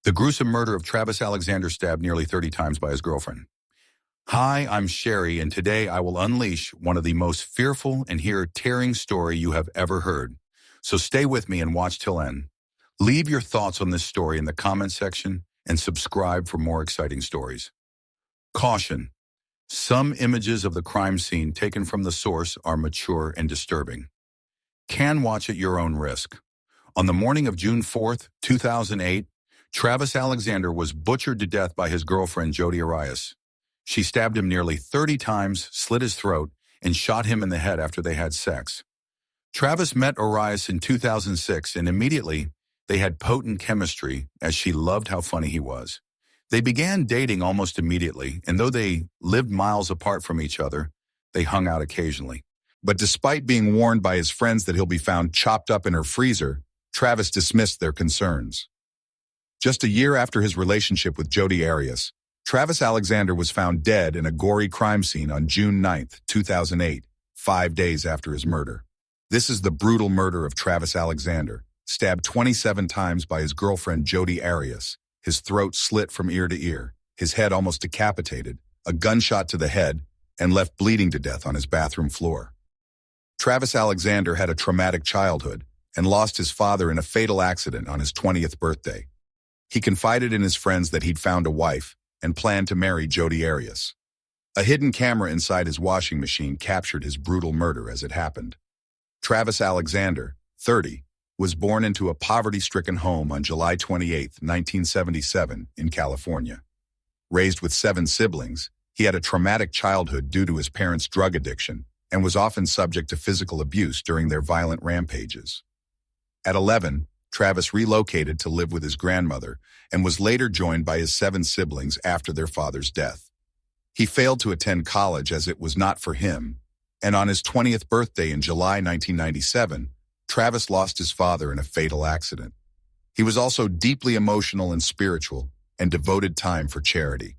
The gruesome murder of Travis Alexander, stabbed nearly 30 times by his girlfriend. Hi, I'm Sherry, and today I will unleash one of the most fearful and tearing story you have ever heard. So stay with me and watch till end. Leave your thoughts on this story in the comment section and subscribe for more exciting stories. Caution. Some images of the crime scene taken from the source are mature and disturbing. Can watch at your own risk. On the morning of June 4th, 2008, Travis Alexander was butchered to death by his girlfriend, Jodi Arias. She stabbed him nearly 30 times, slit his throat, and shot him in the head after they had sex. Travis met Arias in 2006, and immediately they had potent chemistry, as she loved how funny he was. They began dating almost immediately, and though they lived miles apart from each other, they hung out occasionally. But despite being warned by his friends that he'll be found chopped up in her freezer, Travis dismissed their concerns. Just a year after his relationship with Jodi Arias, Travis Alexander was found dead in a gory crime scene on June 9, 2008, 5 days after his murder. This is the brutal murder of Travis Alexander, stabbed 27 times by his girlfriend Jodi Arias, his throat slit from ear to ear, his head almost decapitated, a gunshot to the head, and left bleeding to death on his bathroom floor. Travis Alexander had a traumatic childhood and lost his father in a fatal accident on his 20th birthday. He confided in his friends that he'd found a wife and planned to marry Jodi Arias. A hidden camera inside his washing machine captured his brutal murder as it happened. Travis Alexander, 30, was born into a poverty-stricken home on July 28, 1977, in California. Raised with 7 siblings, he had a traumatic childhood due to his parents' drug addiction and was often subject to physical abuse during their violent rampages. At 11, Travis relocated to live with his grandmother and was later joined by his 7 siblings after their father's death. He failed to attend college as it was not for him, and on his 20th birthday in July 1997, Travis lost his father in a fatal accident. He was also deeply emotional and spiritual and devoted time for charity.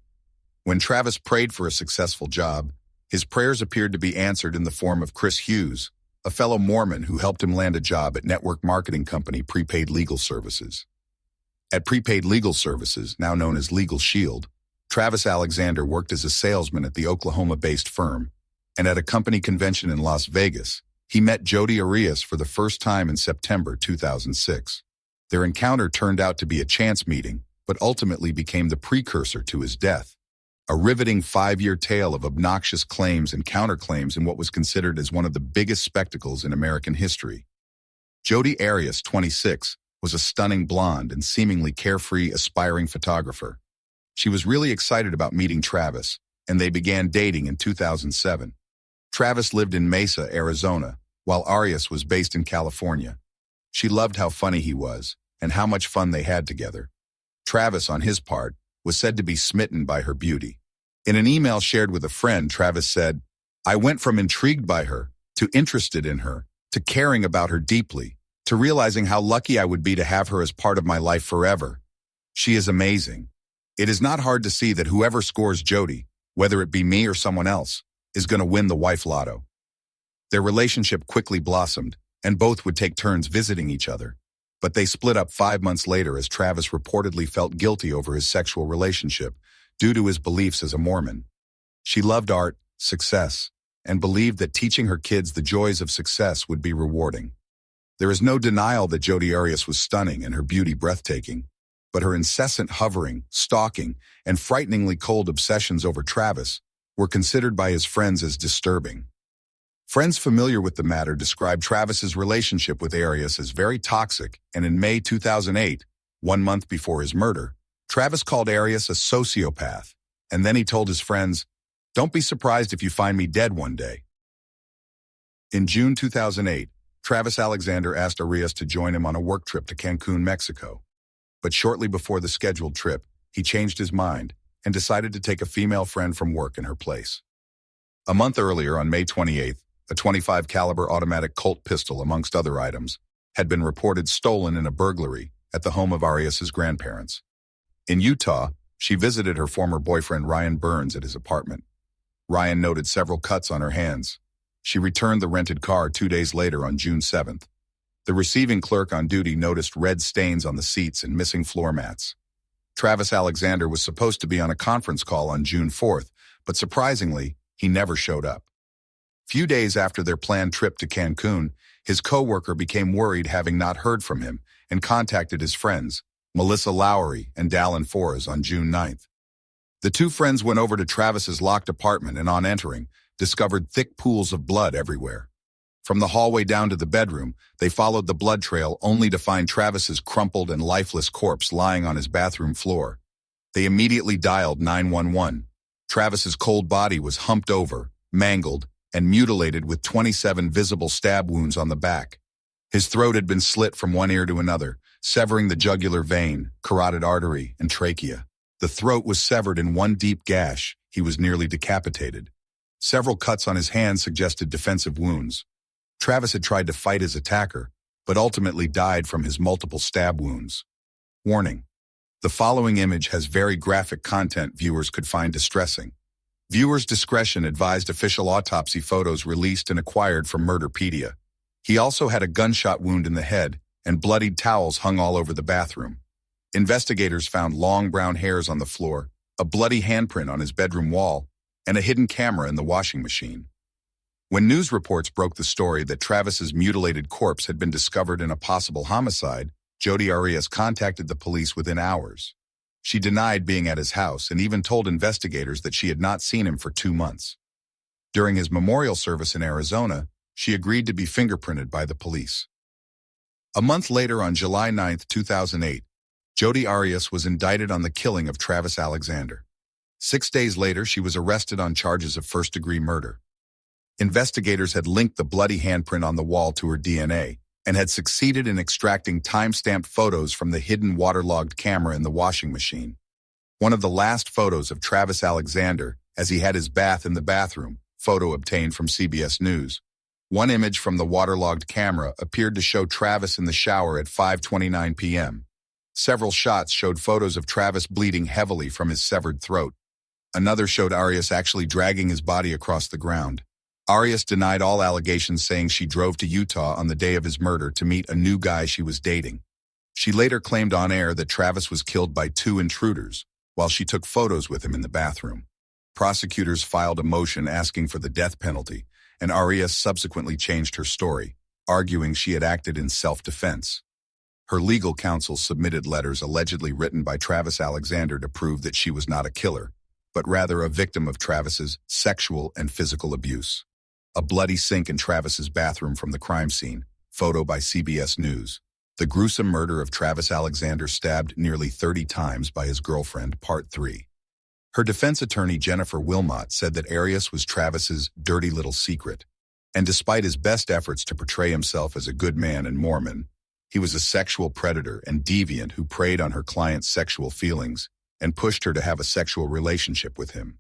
When Travis prayed for a successful job, his prayers appeared to be answered in the form of Chris Hughes, a fellow Mormon who helped him land a job at network marketing company Prepaid Legal Services. At Prepaid Legal Services, now known as Legal Shield, Travis Alexander worked as a salesman at the Oklahoma-based firm, and at a company convention in Las Vegas, he met Jodi Arias for the first time in September 2006. Their encounter turned out to be a chance meeting, but ultimately became the precursor to his death. A riveting 5-year tale of obnoxious claims and counterclaims in what was considered as one of the biggest spectacles in American history. Jodi Arias, 26, was a stunning blonde and seemingly carefree, aspiring photographer. She was really excited about meeting Travis, and they began dating in 2007. Travis lived in Mesa, Arizona, while Arias was based in California. She loved how funny he was and how much fun they had together. Travis, on his part, was said to be smitten by her beauty. In an email shared with a friend, Travis said, "I went from intrigued by her, to interested in her, to caring about her deeply, to realizing how lucky I would be to have her as part of my life forever. She is amazing. It is not hard to see that whoever scores Jodi, whether it be me or someone else, is going to win the wife lotto." Their relationship quickly blossomed, and both would take turns visiting each other. But they split up 5 months later as Travis reportedly felt guilty over his sexual relationship due to his beliefs as a Mormon. She loved art, success, and believed that teaching her kids the joys of success would be rewarding. There is no denial that Jodi Arias was stunning and her beauty breathtaking, but her incessant hovering, stalking, and frighteningly cold obsessions over Travis were considered by his friends as disturbing. Friends familiar with the matter described Travis's relationship with Arias as very toxic, and in May 2008, 1 month before his murder, Travis called Arias a sociopath, and then he told his friends, "Don't be surprised if you find me dead one day." In June 2008, Travis Alexander asked Arias to join him on a work trip to Cancun, Mexico. But shortly before the scheduled trip, he changed his mind and decided to take a female friend from work in her place. A month earlier, on May 28th, a .25 caliber automatic Colt pistol, amongst other items, had been reported stolen in a burglary at the home of Arias's grandparents. In Utah, she visited her former boyfriend Ryan Burns at his apartment. Ryan noted several cuts on her hands. She returned the rented car 2 days later on June 7th. The receiving clerk on duty noticed red stains on the seats and missing floor mats. Travis Alexander was supposed to be on a conference call on June 4th, but surprisingly, he never showed up. Few days after their planned trip to Cancun, his co-worker became worried having not heard from him and contacted his friends, Melissa Lowry and Dallin Forres, on June 9th. The two friends went over to Travis's locked apartment and, on entering, discovered thick pools of blood everywhere. From the hallway down to the bedroom, they followed the blood trail only to find Travis's crumpled and lifeless corpse lying on his bathroom floor. They immediately dialed 911. Travis's cold body was humped over, mangled, and mutilated with 27 visible stab wounds on the back. His throat had been slit from one ear to another, severing the jugular vein, carotid artery, and trachea. The throat was severed in one deep gash. He was nearly decapitated. Several cuts on his hands suggested defensive wounds. Travis had tried to fight his attacker, but ultimately died from his multiple stab wounds. Warning: the following image has very graphic content viewers could find distressing. Viewers' discretion advised. Official autopsy photos released and acquired from Murderpedia. He also had a gunshot wound in the head, and bloodied towels hung all over the bathroom. Investigators found long brown hairs on the floor, a bloody handprint on his bedroom wall, and a hidden camera in the washing machine. When news reports broke the story that Travis's mutilated corpse had been discovered in a possible homicide, Jodi Arias contacted the police within hours. She denied being at his house and even told investigators that she had not seen him for 2 months. During his memorial service in Arizona, she agreed to be fingerprinted by the police. A month later, on July 9, 2008, Jodi Arias was indicted on the killing of Travis Alexander. 6 days later, she was arrested on charges of first-degree murder. Investigators had linked the bloody handprint on the wall to her DNA and had succeeded in extracting time-stamped photos from the hidden waterlogged camera in the washing machine. One of the last photos of Travis Alexander, as he had his bath in the bathroom, photo obtained from CBS News. One image from the waterlogged camera appeared to show Travis in the shower at 5:29 p.m. Several shots showed photos of Travis bleeding heavily from his severed throat. Another showed Arias actually dragging his body across the ground. Arias denied all allegations, saying she drove to Utah on the day of his murder to meet a new guy she was dating. She later claimed on air that Travis was killed by 2 intruders, while she took photos with him in the bathroom. Prosecutors filed a motion asking for the death penalty, and Arias subsequently changed her story, arguing she had acted in self-defense. Her legal counsel submitted letters allegedly written by Travis Alexander to prove that she was not a killer, but rather a victim of Travis's sexual and physical abuse. A bloody sink in Travis's bathroom from the crime scene, photo by CBS News. The gruesome murder of Travis Alexander, stabbed nearly 30 times by his girlfriend, Part 3. Her defense attorney, Jennifer Wilmot, said that Arias was Travis's dirty little secret, and despite his best efforts to portray himself as a good man and Mormon, he was a sexual predator and deviant who preyed on her client's sexual feelings and pushed her to have a sexual relationship with him.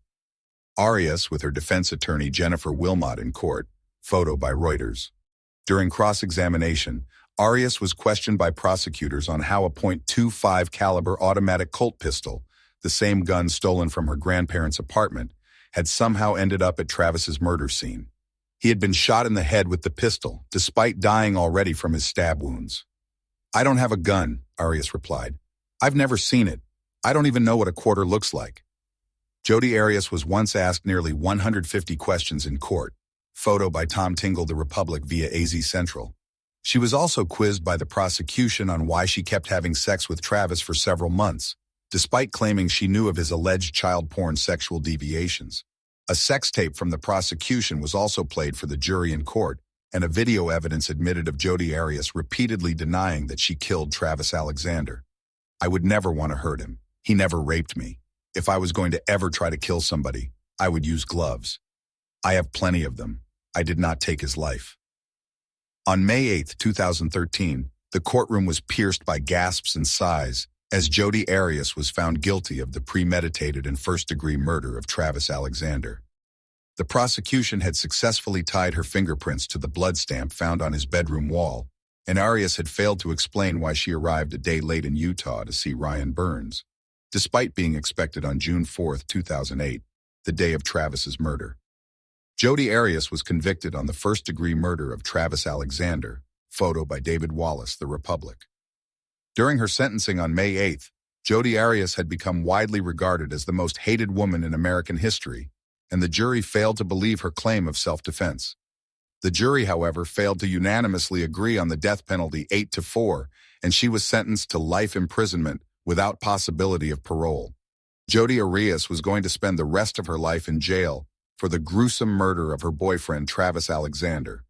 Arias with her defense attorney Jennifer Wilmot in court, photo by Reuters. During cross-examination, Arias was questioned by prosecutors on how a .25 caliber automatic Colt pistol, the same gun stolen from her grandparents' apartment, had somehow ended up at Travis's murder scene. He had been shot in the head with the pistol, despite dying already from his stab wounds. "I don't have a gun," Arias replied. "I've never seen it. I don't even know what a quarter looks like." Jodi Arias was once asked nearly 150 questions in court, photo by Tom Tingle, The Republic, via AZ Central. She was also quizzed by the prosecution on why she kept having sex with Travis for several months, despite claiming she knew of his alleged child porn sexual deviations. A sex tape from the prosecution was also played for the jury in court, and a video evidence admitted of Jodi Arias repeatedly denying that she killed Travis Alexander. "I would never want to hurt him. He never raped me. If I was going to ever try to kill somebody, I would use gloves. I have plenty of them. I did not take his life." On May 8, 2013, the courtroom was pierced by gasps and sighs as Jodi Arias was found guilty of the premeditated and first-degree murder of Travis Alexander. The prosecution had successfully tied her fingerprints to the blood stamp found on his bedroom wall, and Arias had failed to explain why she arrived a day late in Utah to see Ryan Burns, despite being expected on June 4, 2008, the day of Travis's murder. Jodi Arias was convicted on the first-degree murder of Travis Alexander, photo by David Wallace, The Republic. During her sentencing on May 8, Jodi Arias had become widely regarded as the most hated woman in American history, and the jury failed to believe her claim of self-defense. The jury, however, failed to unanimously agree on the death penalty 8-4, and she was sentenced to life imprisonment without possibility of parole. Jodi Arias was going to spend the rest of her life in jail for the gruesome murder of her boyfriend, Travis Alexander.